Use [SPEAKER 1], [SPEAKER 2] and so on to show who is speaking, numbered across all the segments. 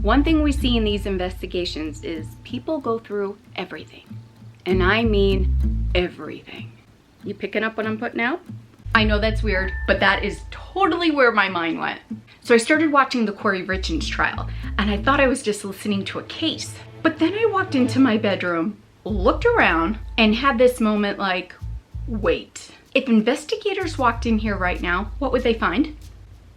[SPEAKER 1] One thing we see in these investigations is people go through everything. And I mean everything. You picking up what I'm putting out? I know that's weird, but that is totally where my mind went. So I started watching the Kouri Richins trial, and I thought I was just listening to a case. But then I walked into my bedroom, looked around, and had this moment like, wait, if investigators walked in here right now, what would they find?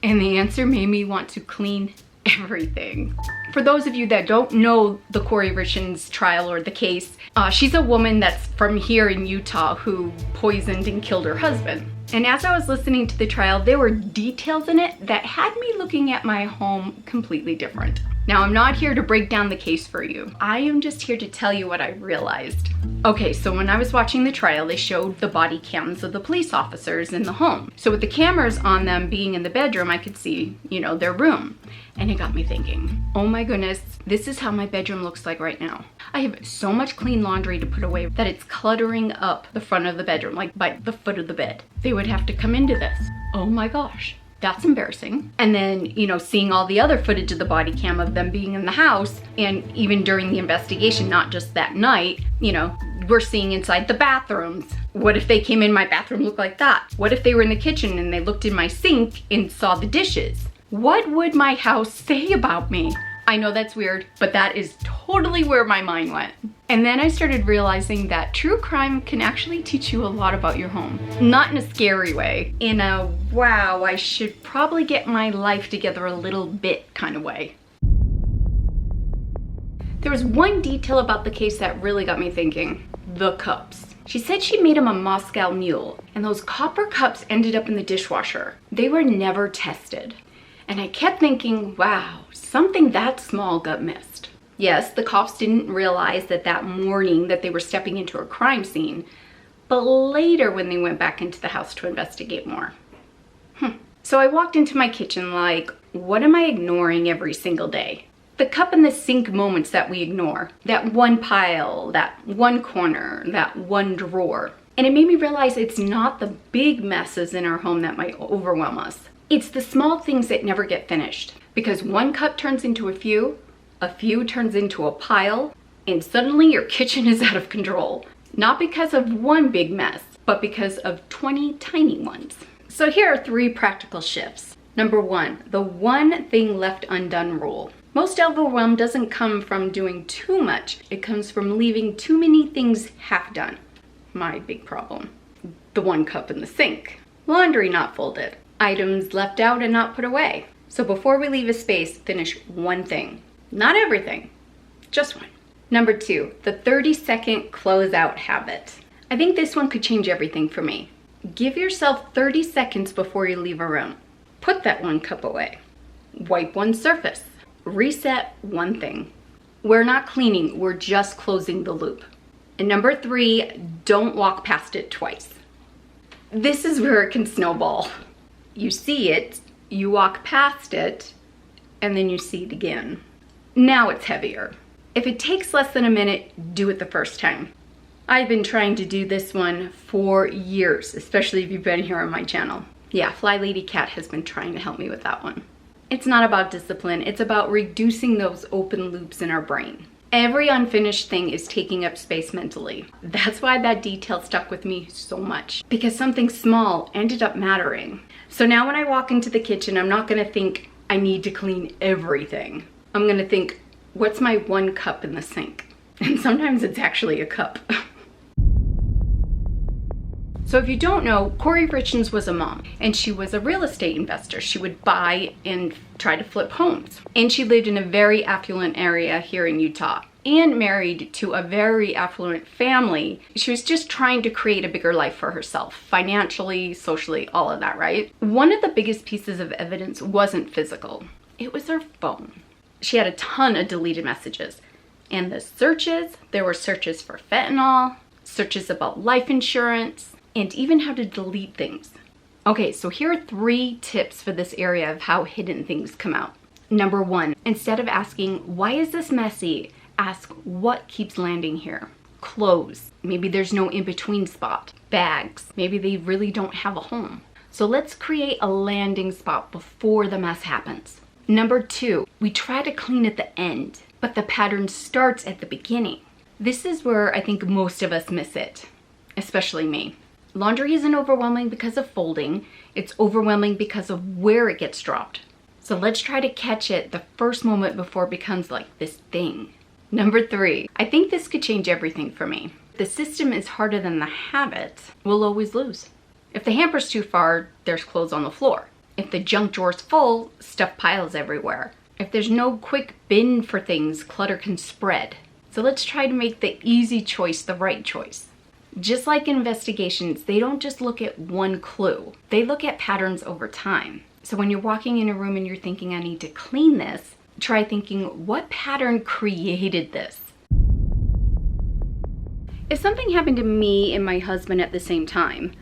[SPEAKER 1] And the answer made me want to clean everything. For those of you that don't know the Kouri Richins trial or the case, she's a woman that's from here in Utah who poisoned and killed her husband. And as I was listening to the trial, there were details in it that had me looking at my home completely different. Now, I'm not here to break down the case for you. I am just here to tell you what I realized. Okay, so when I was watching the trial, they showed the body cams of the police officers in the home. So with the cameras on them being in the bedroom, I could see, their room. And it got me thinking, oh my goodness, this is how my bedroom looks like right now. I have so much clean laundry to put away that it's cluttering up the front of the bedroom, like by the foot of the bed. They would have to come into this. Oh my gosh. That's embarrassing. And then, seeing all the other footage of the body cam of them being in the house, and even during the investigation, not just that night, we're seeing inside the bathrooms. What if they came in my bathroom looked like that? What if they were in the kitchen and they looked in my sink and saw the dishes? What would my house say about me? I know that's weird, but that is totally where my mind went. And then I started realizing that true crime can actually teach you a lot about your home. Not in a scary way, in a, wow, I should probably get my life together a little bit kind of way. There was one detail about the case that really got me thinking, the cups. She said she made them a Moscow Mule, and those copper cups ended up in the dishwasher. They were never tested. And I kept thinking, wow, something that small got missed. Yes, the cops didn't realize that morning that they were stepping into a crime scene, but later when they went back into the house to investigate more. So I walked into my kitchen like, what am I ignoring every single day? The cup and the sink moments that we ignore. That one pile, that one corner, that one drawer. And it made me realize it's not the big messes in our home that might overwhelm us. It's the small things that never get finished, because one cup turns into a few turns into a pile, and suddenly your kitchen is out of control. Not because of one big mess, but because of 20 tiny ones. So here are 3 practical shifts. Number 1, the one thing left undone rule. Most overwhelm doesn't come from doing too much. It comes from leaving too many things half done. My big problem. The one cup in the sink. Laundry not folded. Items left out and not put away. So before we leave a space, finish one thing. Not everything, just one. Number 2, the 30-second closeout habit. I think this one could change everything for me. Give yourself 30 seconds before you leave a room. Put that one cup away. Wipe one surface. Reset one thing. We're not cleaning, we're just closing the loop. And number 3, don't walk past it twice. This is where it can snowball. You see it, you walk past it, and then you see it again. Now it's heavier. If it takes less than a minute, do it the first time. I've been trying to do this one for years, especially if you've been here on my channel. Yeah, Fly Lady Cat has been trying to help me with that one. It's not about discipline, it's about reducing those open loops in our brain. Every unfinished thing is taking up space mentally. That's why that detail stuck with me so much, because something small ended up mattering. So now when I walk into the kitchen, I'm not gonna think I need to clean everything. I'm gonna think, what's my one cup in the sink? And sometimes it's actually a cup. So if you don't know, Kouri Richins was a mom, and she was a real estate investor. She would buy and try to flip homes. And she lived in a very affluent area here in Utah, and married to a very affluent family. She was just trying to create a bigger life for herself, financially, socially, all of that, right? One of the biggest pieces of evidence wasn't physical. It was her phone. She had a ton of deleted messages. And the searches, there were searches for fentanyl, searches about life insurance, and even how to delete things. Okay, so here are 3 tips for this area of how hidden things come out. Number 1, instead of asking, why is this messy? Ask, what keeps landing here? Clothes, maybe there's no in-between spot. Bags, maybe they really don't have a home. So let's create a landing spot before the mess happens. Number 2, we try to clean at the end, but the pattern starts at the beginning. This is where I think most of us miss it, especially me. Laundry isn't overwhelming because of folding, it's overwhelming because of where it gets dropped. So let's try to catch it the first moment before it becomes like this thing. Number 3, I think this could change everything for me. If the system is harder than the habit, we'll always lose. If the hamper's too far, there's clothes on the floor. If the junk drawer's full, stuff piles everywhere. If there's no quick bin for things, clutter can spread. So let's try to make the easy choice the right choice. Just like investigations, they don't just look at one clue. They look at patterns over time. So when you're walking in a room and you're thinking, I need to clean this, try thinking, what pattern created this? If something happened to me and my husband at the same time,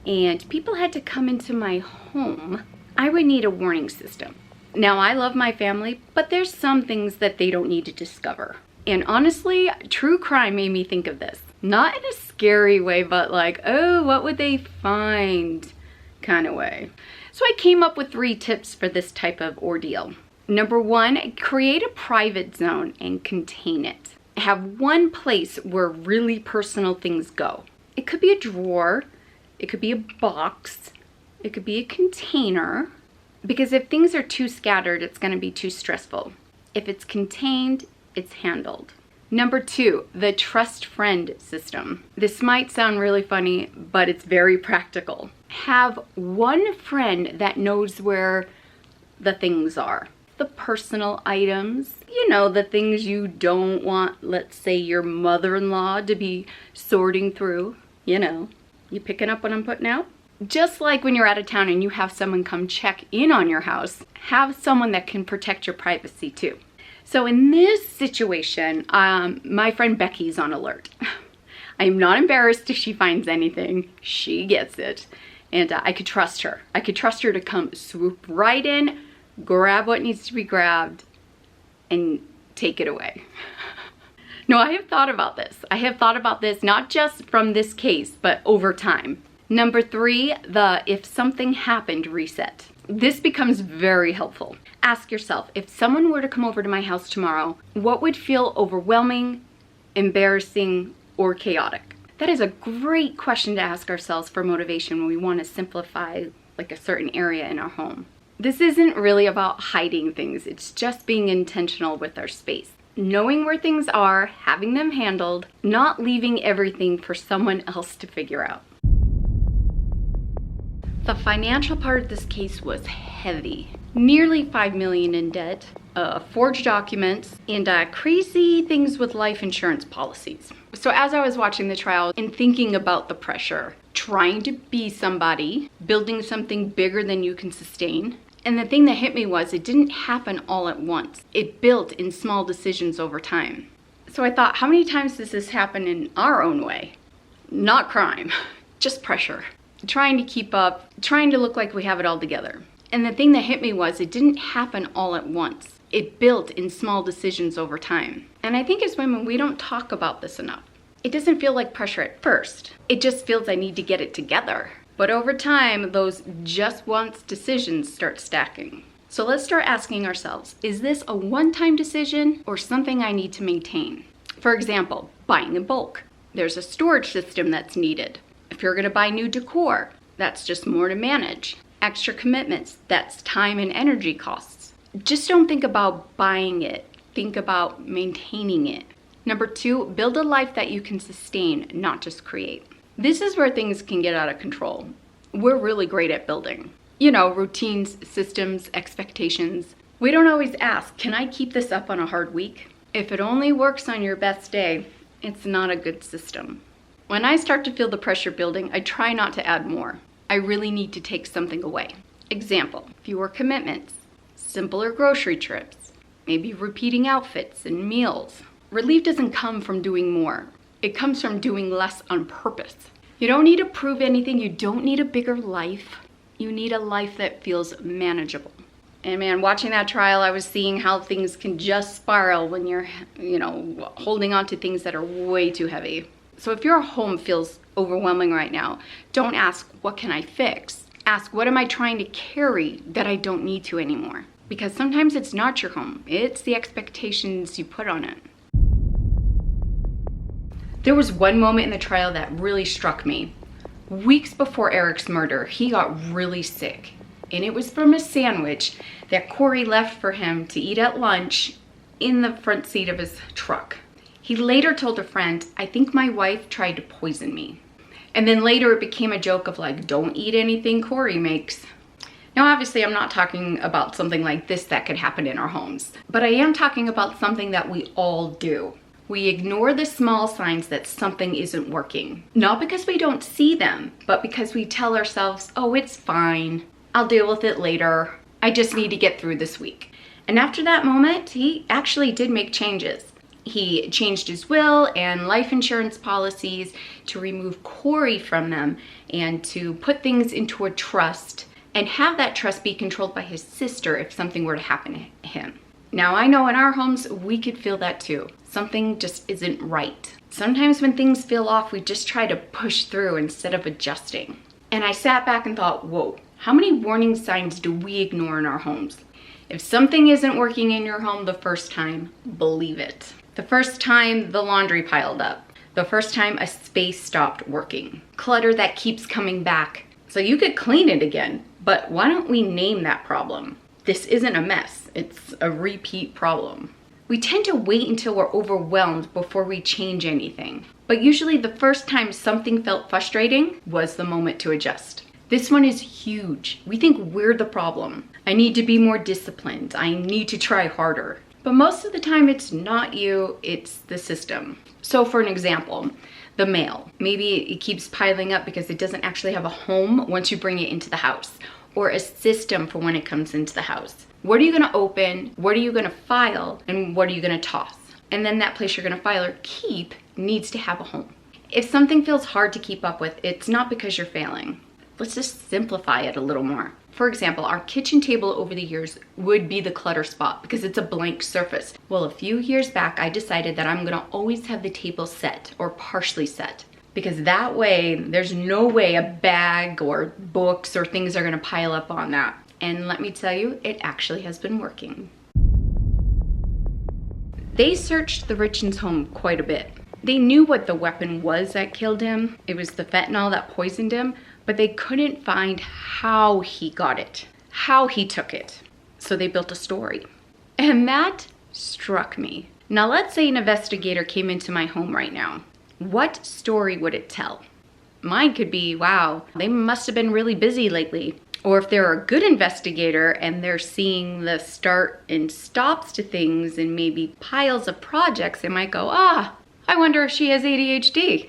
[SPEAKER 1] and people had to come into my home, I would need a warning system. Now, I love my family, but there's some things that they don't need to discover. And honestly, true crime made me think of this. Not in a scary way, but like, oh, what would they find kind of way. So I came up with 3 tips for this type of ordeal. Number 1, create a private zone and contain it. Have one place where really personal things go. It could be a drawer, it could be a box, it could be a container, because if things are too scattered, it's going to be too stressful. If it's contained, it's handled. Number 2, the trust friend system. This might sound really funny, but it's very practical. Have one friend that knows where the things are. The personal items, you know, the things you don't want, let's say your mother-in-law to be sorting through, you know. You picking up what I'm putting out? Just like when you're out of town and you have someone come check in on your house, have someone that can protect your privacy too. So in this situation, my friend Becky's on alert. I am not embarrassed if she finds anything. She gets it. And I could trust her. I could trust her to come swoop right in, grab what needs to be grabbed, and take it away. No, I have thought about this. I have thought about this not just from this case, but over time. Number 3, the if something happened reset. This becomes very helpful. Ask yourself, if someone were to come over to my house tomorrow, what would feel overwhelming, embarrassing, or chaotic? That is a great question to ask ourselves for motivation when we want to simplify like a certain area in our home. This isn't really about hiding things. It's just being intentional with our space. Knowing where things are, having them handled, not leaving everything for someone else to figure out. The financial part of this case was heavy. Nearly $5 million in debt, forged documents, and crazy things with life insurance policies. So as I was watching the trial and thinking about the pressure, trying to be somebody, building something bigger than you can sustain, and the thing that hit me was it didn't happen all at once. It built in small decisions over time. So I thought, how many times does this happen in our own way? Not crime, just pressure. Trying to keep up, trying to look like we have it all together. And the thing that hit me was it didn't happen all at once. It built in small decisions over time. And I think as women, we don't talk about this enough. It doesn't feel like pressure at first. It just feels I need to get it together. But over time, those just once decisions start stacking. So let's start asking ourselves, is this a one-time decision or something I need to maintain? For example, buying in bulk. There's a storage system that's needed. If you're gonna buy new decor, that's just more to manage. Extra commitments, that's time and energy costs. Just don't think about buying it, think about maintaining it. Number 2, build a life that you can sustain, not just create. This is where things can get out of control. We're really great at building. You know, routines, systems, expectations. We don't always ask, can I keep this up on a hard week? If it only works on your best day, it's not a good system. When I start to feel the pressure building, I try not to add more. I really need to take something away. Example, fewer commitments, simpler grocery trips, maybe repeating outfits and meals. Relief doesn't come from doing more. It comes from doing less on purpose. You don't need to prove anything. You don't need a bigger life. You need a life that feels manageable. And man, watching that trial, I was seeing how things can just spiral when you're, holding on to things that are way too heavy. So if your home feels overwhelming right now, don't ask, what can I fix? Ask, what am I trying to carry that I don't need to anymore? Because sometimes it's not your home, it's the expectations you put on it. There was one moment in the trial that really struck me. Weeks before Eric's murder, he got really sick. And it was from a sandwich that Kouri left for him to eat at lunch in the front seat of his truck. He later told a friend, "I think my wife tried to poison me." And then later it became a joke of like, don't eat anything Kouri makes. Now obviously I'm not talking about something like this that could happen in our homes, but I am talking about something that we all do. We ignore the small signs that something isn't working. Not because we don't see them, but because we tell ourselves, oh, it's fine. I'll deal with it later. I just need to get through this week. And after that moment, he actually did make changes. He changed his will and life insurance policies to remove Kouri from them and to put things into a trust and have that trust be controlled by his sister if something were to happen to him. Now I know in our homes, we could feel that too. Something just isn't right. Sometimes when things feel off, we just try to push through instead of adjusting. And I sat back and thought, whoa, how many warning signs do we ignore in our homes? If something isn't working in your home the first time, believe it. The first time the laundry piled up. The first time a space stopped working. Clutter that keeps coming back. So you could clean it again, but why don't we name that problem? This isn't a mess, it's a repeat problem. We tend to wait until we're overwhelmed before we change anything. But usually the first time something felt frustrating was the moment to adjust. This one is huge. We think we're the problem. I need to be more disciplined. I need to try harder. But most of the time it's not you, it's the system. So for an example, the mail. Maybe it keeps piling up because it doesn't actually have a home once you bring it into the house, or a system for when it comes into the house. What are you gonna open? What are you gonna file? And what are you gonna toss? And then that place you're gonna file or keep needs to have a home. If something feels hard to keep up with, it's not because you're failing. Let's just simplify it a little more. For example, our kitchen table over the years would be the clutter spot because it's a blank surface. Well, a few years back, I decided that I'm gonna always have the table set or partially set, because that way there's no way a bag or books or things are gonna pile up on that. And let me tell you, it actually has been working. They searched the Richins' home quite a bit. They knew what the weapon was that killed him. It was the fentanyl that poisoned him, but they couldn't find how he got it, how he took it. So they built a story. And that struck me. Now let's say an investigator came into my home right now. What story would it tell? Mine could be, wow, they must have been really busy lately. Or if they're a good investigator and they're seeing the start and stops to things and maybe piles of projects, they might go, I wonder if she has ADHD.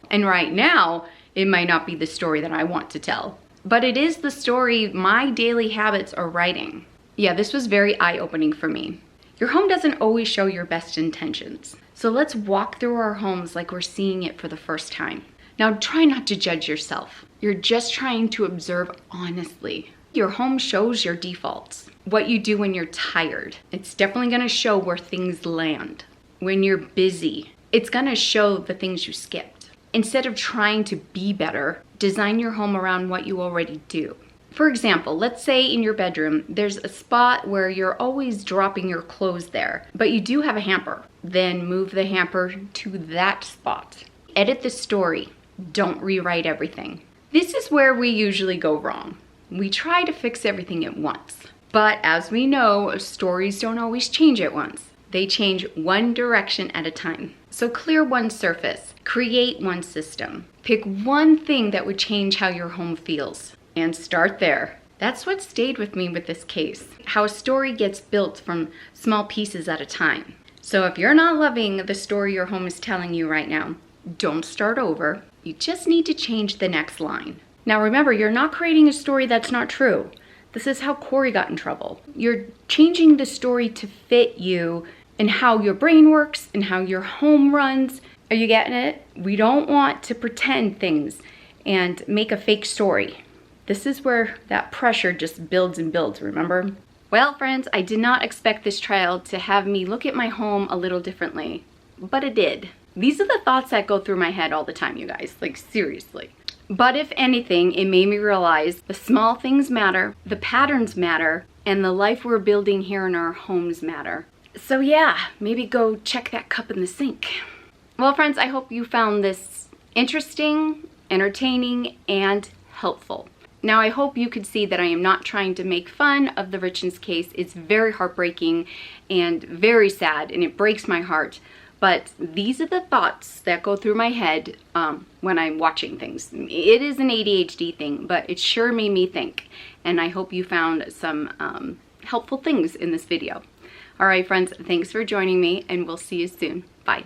[SPEAKER 1] And right now, it might not be the story that I want to tell, but it is the story my daily habits are writing. Yeah, this was very eye-opening for me. Your home doesn't always show your best intentions. So let's walk through our homes like we're seeing it for the first time. Now try not to judge yourself. You're just trying to observe honestly. Your home shows your defaults. What you do when you're tired. It's definitely gonna show where things land. When you're busy, it's gonna show the things you skipped. Instead of trying to be better, design your home around what you already do. For example, let's say in your bedroom, there's a spot where you're always dropping your clothes there, but you do have a hamper. Then move the hamper to that spot. Edit the story. Don't rewrite everything. This is where we usually go wrong. We try to fix everything at once. But as we know, stories don't always change at once. They change one direction at a time. So clear one surface, create one system. Pick one thing that would change how your home feels and start there. That's what stayed with me with this case, how a story gets built from small pieces at a time. So if you're not loving the story your home is telling you right now, don't start over. You just need to change the next line. Now remember, you're not creating a story that's not true. This is how Kouri got in trouble. You're changing the story to fit you and how your brain works and how your home runs. Are you getting it? We don't want to pretend things and make a fake story. This is where that pressure just builds and builds, remember? Well, friends, I did not expect this trial to have me look at my home a little differently, but it did. These are the thoughts that go through my head all the time, you guys, like seriously. But if anything, it made me realize the small things matter, the patterns matter, and the life we're building here in our homes matter. So yeah, maybe go check that cup in the sink. Well, friends, I hope you found this interesting, entertaining, and helpful. Now, I hope you could see that I am not trying to make fun of the Richins case. It's very heartbreaking and very sad, and it breaks my heart. But these are the thoughts that go through my head when I'm watching things. It is an ADHD thing, but it sure made me think. And I hope you found some helpful things in this video. All right, friends, thanks for joining me, and we'll see you soon. Bye.